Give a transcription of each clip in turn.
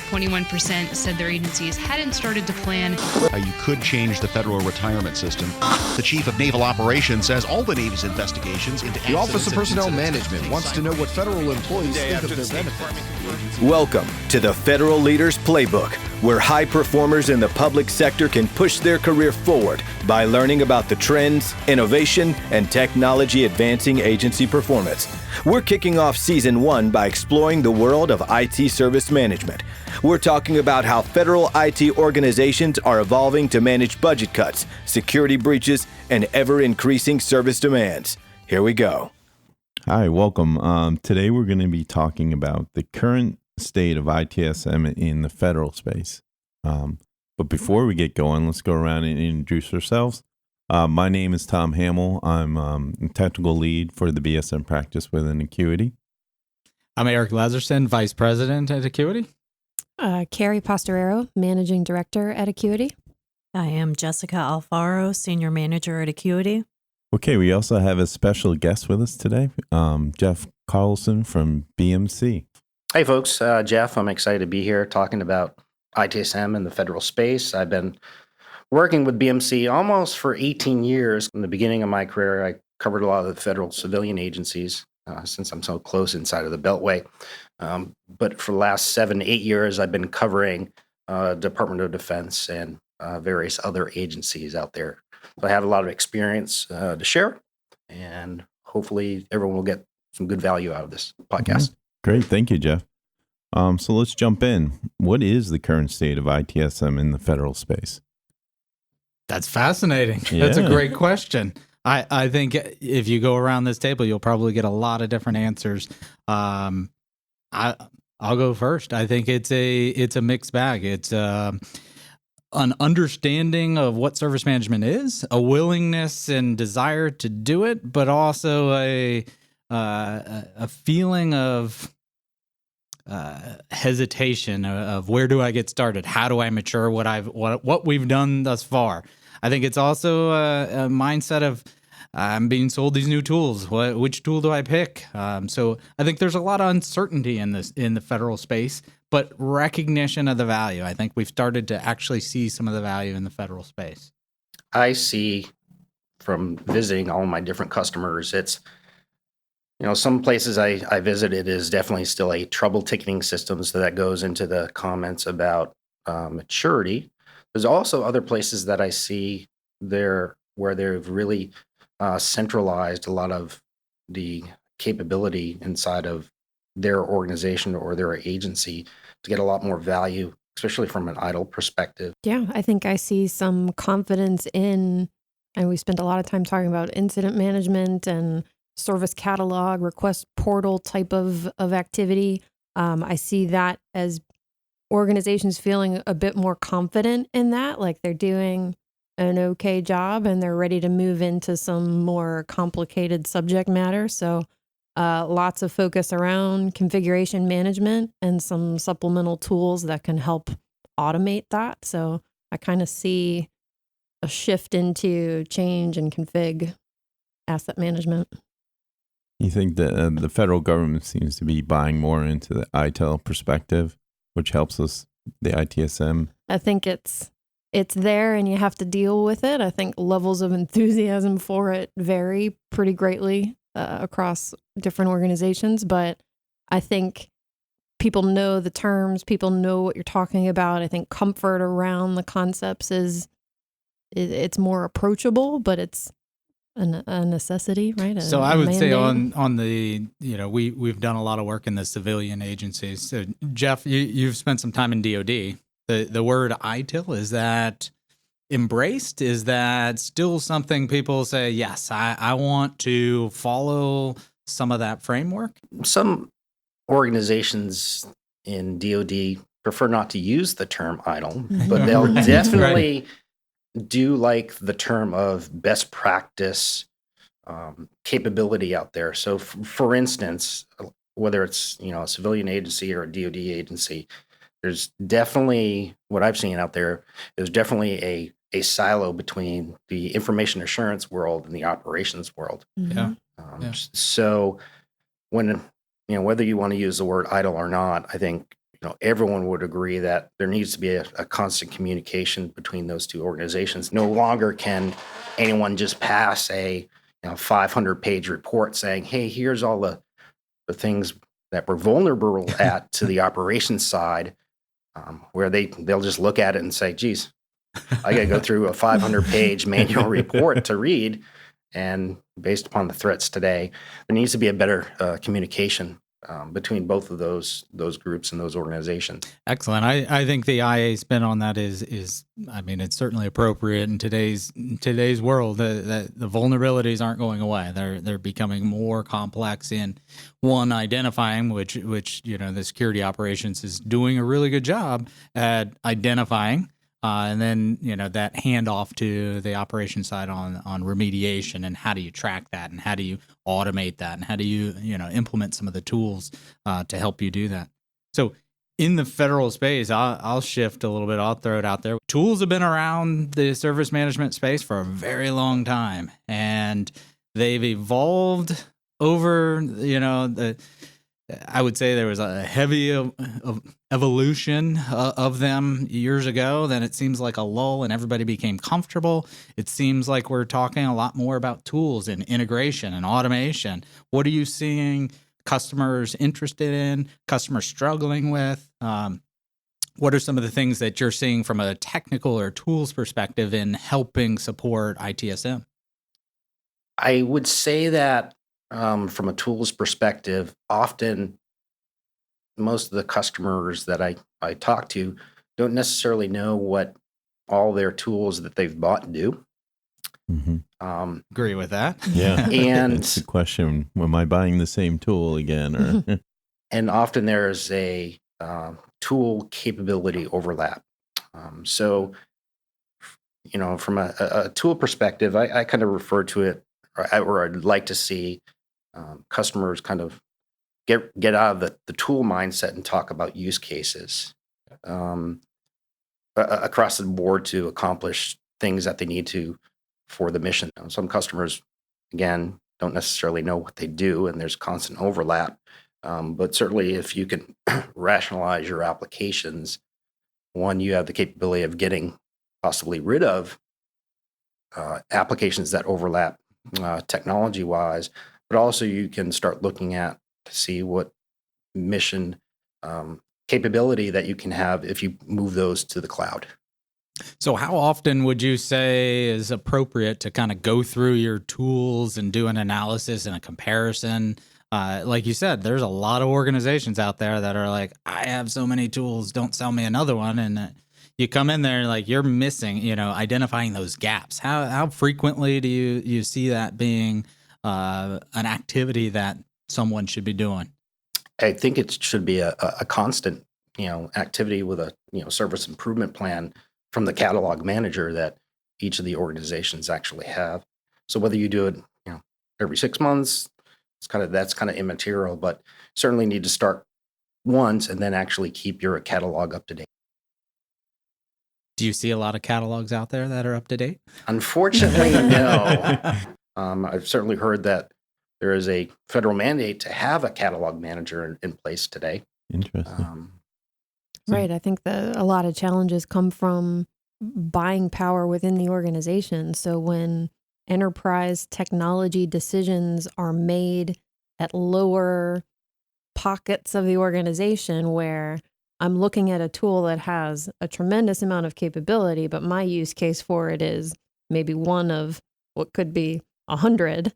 21% said their agencies hadn't started to plan. You could change the federal retirement system. The Chief of Naval Operations says all the Navy's investigations into The Office of Personnel Management wants to know what federal employees think of their benefits. Welcome to the Federal Leaders Playbook, where high performers in the public sector can push their career forward by learning about the trends, innovation, and technology advancing agency performance. We're kicking off Season 1 by exploring the world of IT service management. We're talking about how federal IT organizations are evolving to manage budget cuts, security breaches, and ever-increasing service demands. Here we go. Hi, welcome. Today we're going to be talking about the current state of ITSM in the federal space. But before we get going, let's go around and introduce ourselves. My name is Tom Hamill. I'm technical lead for the BSM practice within Acuity. I'm Eric Lazarson, Vice President at Acuity. Carrie Postorero, Managing Director at Acuity. I am Jessica Alfaro, Senior Manager at Acuity. Okay, we also have a special guest with us today, Jeff Collison from BMC. Hey folks, Jeff. I'm excited to be here talking about ITSM in the federal space. I've been working with BMC almost for 18 years. In the beginning of my career, I covered a lot of the federal civilian agencies since I'm so close inside of the Beltway. But for the last 7-8 years, I've been covering Department of Defense and various other agencies out there. So I have a lot of experience to share, and hopefully everyone will get some good value out of this podcast. Great. Thank you, Jeff. So let's jump in. What is the current state of ITSM in the federal space? That's fascinating. Yeah. That's a great question. I think if you go around this table, you'll probably get a lot of different answers. I'll go first. I think it's a mixed bag. It's an understanding of what service management is, a willingness and desire to do it, but also a feeling of hesitation of where do I get started? How do I mature what we've done thus far? I think it's also a mindset of I'm being sold these new tools. Which tool do I pick? So I think there's a lot of uncertainty in the federal space, but recognition of the value. I think we've started to actually see some of the value in the federal space. I see from visiting all my different customers, it's, some places I visited is definitely still a trouble ticketing system, so that goes into the comments about maturity. There's also other places that I see there where they've really centralized a lot of the capability inside of their organization or their agency to get a lot more value, especially from an idle perspective. Yeah, I think I see some confidence in, and we spent a lot of time talking about incident management and service catalog, request portal type of activity. I see that as organizations feeling a bit more confident in that, like they're doing an okay job and they're ready to move into some more complicated subject matter. So lots of focus around configuration management and some supplemental tools that can help automate that. So I kind of see a shift into change and config asset management. You think that the federal government seems to be buying more into the ITEL perspective, which helps us, the ITSM? I think it's there and you have to deal with it. I think levels of enthusiasm for it vary pretty greatly across different organizations, but I think people know the terms, people know what you're talking about. I think comfort around the concepts it's more approachable, but it's a necessity, right? So I would say on the, we've done a lot of work in the civilian agencies. So Jeff, you've spent some time in DOD. The word ITIL, is that embraced? Is that still something people say, yes, I want to follow some of that framework? Some organizations in DOD prefer not to use the term idle, but they'll definitely do like the term of best practice capability out there. So for instance, whether it's, a civilian agency or a DOD agency, there's definitely, what I've seen out there is definitely a silo between the information assurance world and the operations world. Yeah. So when, whether you want to use the word idle or not, I think, everyone would agree that there needs to be a constant communication between those two organizations. No longer can anyone just pass a 500-page report saying, hey, here's all the things that we're vulnerable at to the operations side, where they'll just look at it and say, geez, I got to go through a 500-page manual report to read. And based upon the threats today, there needs to be a better communication between both of those groups and those organizations. Excellent. I think the IA spin on that is I mean, it's certainly appropriate in today's world. The vulnerabilities aren't going away. They're becoming more complex in identifying, which the security operations is doing a really good job at identifying. And then, that handoff to the operation side on remediation, and how do you track that, and how do you automate that, and how do you, implement some of the tools to help you do that. So in the federal space, I'll shift a little bit. I'll throw it out there. Tools have been around the service management space for a very long time, and they've evolved over, I would say there was a heavy evolution of them years ago. Then it seems like a lull and everybody became comfortable. It seems like we're talking a lot more about tools and integration and automation. What are you seeing customers interested in, customers struggling with? What are some of the things that you're seeing from a technical or tools perspective in helping support ITSM? I would say that from a tools perspective, often most of the customers that I talk to don't necessarily know what all their tools that they've bought do. Mm-hmm. Agree with that. Yeah. And it's the question, am I buying the same tool again? Or and often there's a tool capability overlap. So, from a tool perspective, I kind of refer to it, or I'd like to see customers kind of get out of the tool mindset and talk about use cases across the board to accomplish things that they need to for the mission. Some customers, again, don't necessarily know what they do, and there's constant overlap. But certainly if you can rationalize your applications, one, you have the capability of getting possibly rid of applications that overlap technology-wise, but also you can start looking at to see what mission capability that you can have if you move those to the cloud. So how often would you say is appropriate to kind of go through your tools and do an analysis and a comparison? Like you said, there's a lot of organizations out there that are like, I have so many tools, don't sell me another one. And you come in there like you're missing, identifying those gaps. How frequently do you see that being an activity that someone should be doing? I think it should be a constant, activity with a, service improvement plan from the catalog manager that each of the organizations actually have. So whether you do it, every 6 months, that's kind of immaterial, but certainly need to start once and then actually keep your catalog up to date. Do you see a lot of catalogs out there that are up to date? Unfortunately, no. I've certainly heard that there is a federal mandate to have a catalog manager in place today. Interesting. Right. I think that a lot of challenges come from buying power within the organization. So when enterprise technology decisions are made at lower pockets of the organization, where I'm looking at a tool that has a tremendous amount of capability, but my use case for it is maybe one of what could be 100,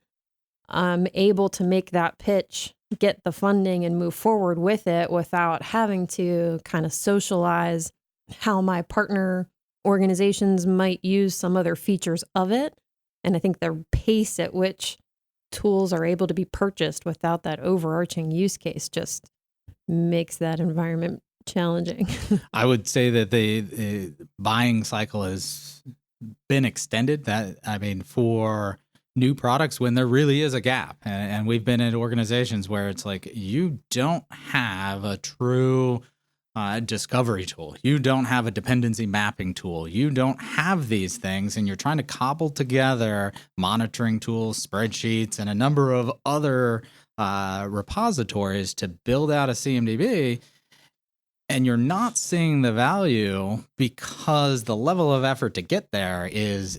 I'm able to make that pitch, get the funding, and move forward with it without having to kind of socialize how my partner organizations might use some other features of it. And I think the pace at which tools are able to be purchased without that overarching use case just makes that environment challenging. I would say that the buying cycle has been extended. For new products, when there really is a gap, and we've been in organizations where it's like you don't have a true discovery tool, you don't have a dependency mapping tool, you don't have these things, and you're trying to cobble together monitoring tools, spreadsheets, and a number of other repositories to build out a CMDB. And you're not seeing the value because the level of effort to get there is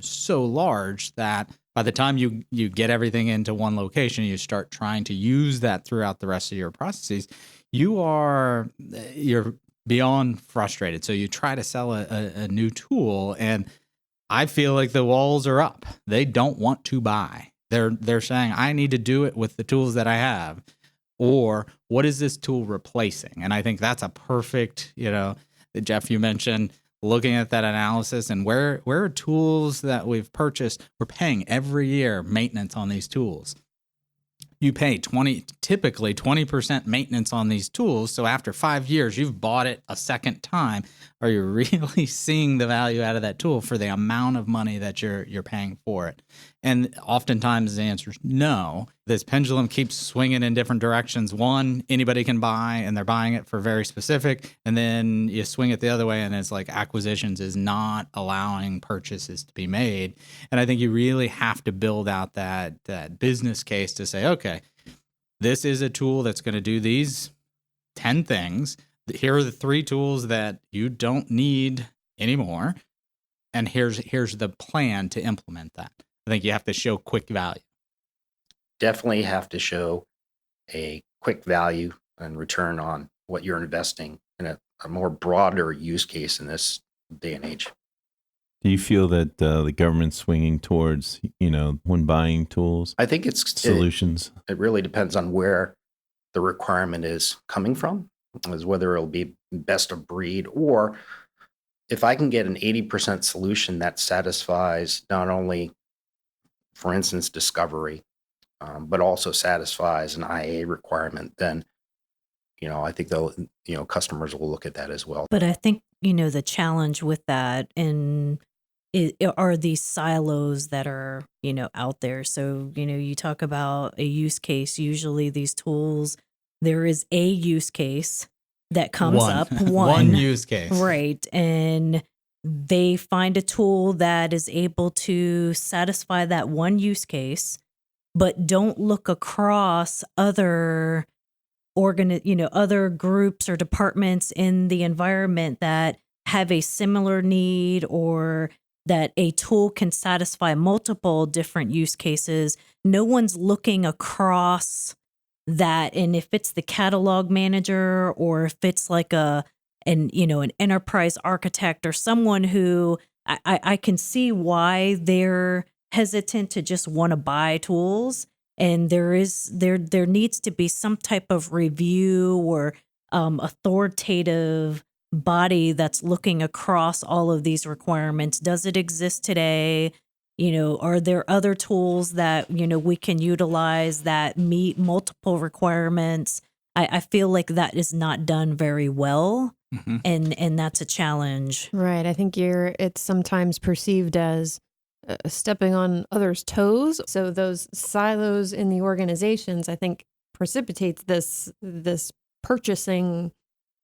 so large that by the time you get everything into one location, you start trying to use that throughout the rest of your processes, you're beyond frustrated. So you try to sell a new tool, and I feel like the walls are up. They don't want to buy. They're saying, I need to do it with the tools that I have. Or what is this tool replacing? And I think that's a perfect, Jeff, you mentioned looking at that analysis and where are tools that we've purchased, we're paying every year maintenance on these tools. You pay typically 20% maintenance on these tools. So after 5 years, you've bought it a second time. Are you really seeing the value out of that tool for the amount of money that you're paying for it? And oftentimes the answer is no. This pendulum keeps swinging in different directions. One, anybody can buy, and they're buying it for very specific. And then you swing it the other way, and it's like acquisitions is not allowing purchases to be made. And I think you really have to build out that business case to say, okay, this is a tool that's going to do these 10 things. Here are the 3 tools that you don't need anymore. And here's the plan to implement that. I think you have to show quick value. Definitely have to show a quick value and return on what you're investing in a more broader use case in this day and age. Do you feel that the government's swinging towards, when buying tools? I think it's solutions. It really depends on where the requirement is coming from, as whether it'll be best of breed, or if I can get an 80% solution that satisfies not only, for instance, discovery, but also satisfies an IA requirement, then, I think customers will look at that as well. But I think, the challenge with that are these silos that are, out there. So, you talk about a use case, usually these tools, there is a use case that comes up. One use case. Right. And they find a tool that is able to satisfy that one use case, but don't look across other other groups or departments in the environment that have a similar need, or that a tool can satisfy multiple different use cases. No one's looking across that. And if it's the catalog manager, or if it's like an enterprise architect, or someone who I can see why they're hesitant to just want to buy tools. And there needs to be some type of review or authoritative body that's looking across all of these requirements. Does it exist today? Are there other tools that, we can utilize that meet multiple requirements? I feel like that is not done very well. Mm-hmm. And that's a challenge. Right. I think it's sometimes perceived as stepping on others' toes. So those silos in the organizations, I think, precipitates this purchasing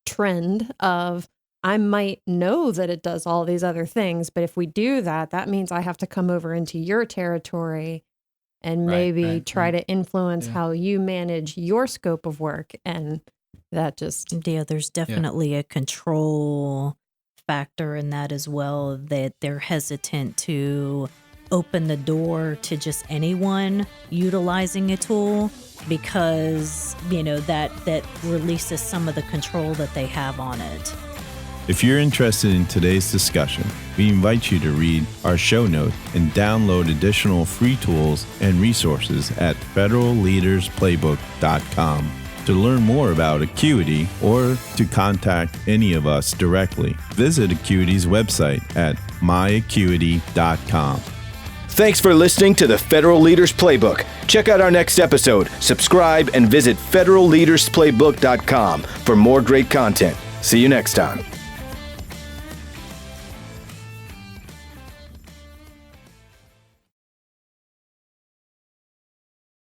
trend of, I might know that it does all these other things, but if we do that, that means I have to come over into your territory and maybe try to influence how you manage your scope of work. And that just... Yeah, there's definitely a control factor in that as well, that they're hesitant to open the door to just anyone utilizing a tool, because that releases some of the control that they have on it. If you're interested in today's discussion, we invite you to read our show note and download additional free tools and resources at federalleadersplaybook.com. To learn more about Acuity or to contact any of us directly, visit Acuity's website at myacuity.com. Thanks for listening to the Federal Leaders Playbook. Check out our next episode, subscribe, and visit federalleadersplaybook.com for more great content. See you next time.